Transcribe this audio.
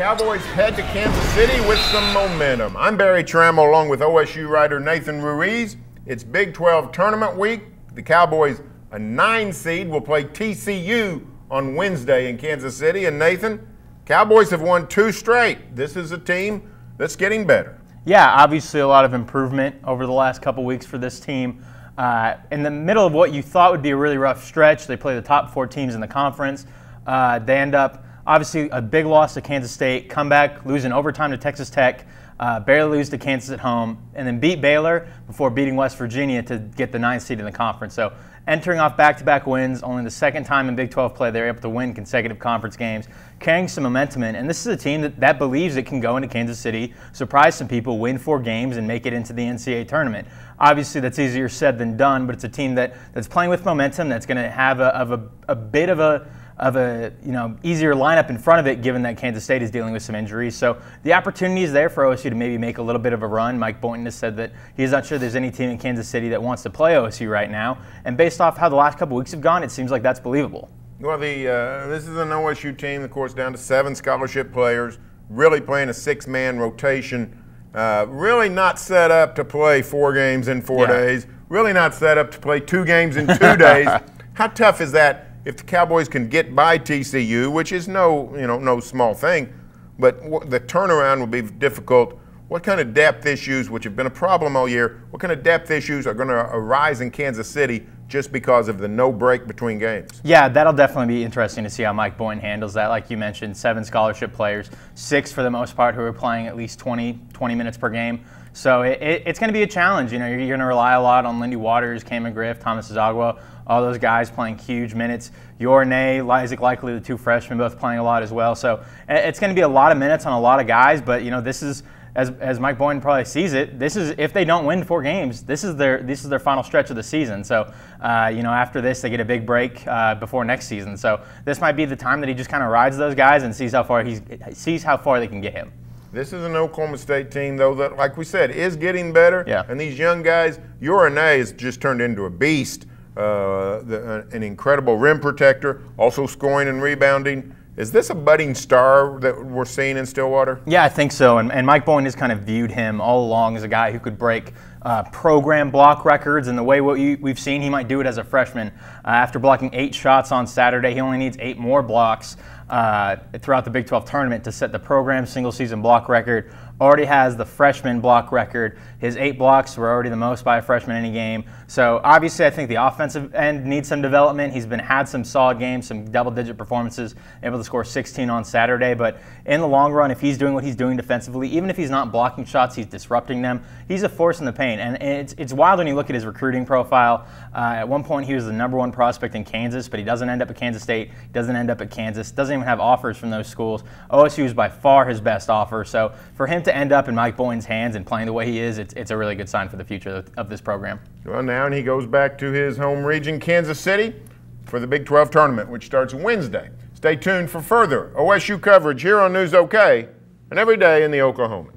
Cowboys head to Kansas City with some momentum. I'm Barry Trammell along with OSU writer Nathan Ruiz. It's Big 12 tournament week. The Cowboys, a 9 seed, will play TCU on Wednesday in Kansas City. And Nathan, Cowboys have won 2 straight. This is a team that's getting better. Yeah, obviously a lot of improvement over the last couple weeks for this team. In the middle of what you thought would be a really rough stretch, they play the top 4 teams in the conference. They end up, obviously, a big loss to Kansas State, come back, lose in overtime to Texas Tech, barely lose to Kansas at home, and then beat Baylor before beating West Virginia to get the 9th seed in the conference. So entering off back-to-back wins, only the second time in Big 12 play they're able to win consecutive conference games, carrying some momentum in. And this is a team that believes it can go into Kansas City, surprise some people, win 4 games, and make it into the NCAA tournament. Obviously, that's easier said than done, but it's a team that's playing with momentum, that's going to have a bit of a easier lineup in front of it, given that Kansas State is dealing with some injuries. So the opportunity is there for OSU to maybe make a little bit of a run. Mike Boynton has said that he's not sure there's any team in Kansas City that wants to play OSU right now. And based off how the last couple weeks have gone, it seems like that's believable. Well, this is an OSU team, of course, down to 7 scholarship players, really playing a 6-man rotation, really not set up to play 4 games in 4 days, really not set up to play 2 games in 2 days. How tough is that? If the Cowboys can get by TCU, which is no small thing, but the turnaround will be difficult. What kind of depth issues, which have been a problem all year, what kind of depth issues are going to arise in Kansas City just because of the no break between games? Yeah, that'll definitely be interesting to see how Mike Boynton handles that. Like you mentioned, 7 scholarship players, 6 for the most part who are playing at least 20 minutes per game. So it's going to be a challenge. You're going to rely a lot on Lindy Waters, Cam McGriff, Thomas Azagua, all those guys playing huge minutes. Yornay, Isaac Likely, the 2 freshmen, both playing a lot as well. So it's going to be a lot of minutes on a lot of guys. But this is, as Mike Boynton probably sees it, this is, if they don't win 4 games, this is their final stretch of the season. So after this, they get a big break before next season. So this might be the time that he just kind of rides those guys and sees how far they can get him. This is an Oklahoma State team, though, that, like we said, is getting better. Yeah. And these young guys, Yornay has just turned into a beast, an incredible rim protector, also scoring and rebounding. Is this a budding star that we're seeing in Stillwater? Yeah, I think so. And Mike Boynton has kind of viewed him all along as a guy who could break program block records. And the way we've seen, he might do it as a freshman. After blocking 8 shots on Saturday, he only needs 8 more blocks throughout the Big 12 tournament to set the program single-season block record. Already has the freshman block record. His 8 blocks were already the most by a freshman in any game. So obviously I think the offensive end needs some development. He's had some solid games, some double-digit performances, able to score 16 on Saturday. But in the long run, if he's doing what he's doing defensively, even if he's not blocking shots, he's disrupting them. He's a force in the paint. And it's wild when you look at his recruiting profile. At one point he was the #1 prospect in Kansas, but he doesn't end up at Kansas State, he doesn't end up at Kansas, doesn't even have offers from those schools. OSU is by far his best offer. So for him to end up in Mike Boynton's hands and playing the way he is, it's a really good sign for the future of this program. Well, now he goes back to his home region, Kansas City, for the Big 12 tournament, which starts Wednesday. Stay tuned for further OSU coverage here on News OK and every day in the Oklahoman.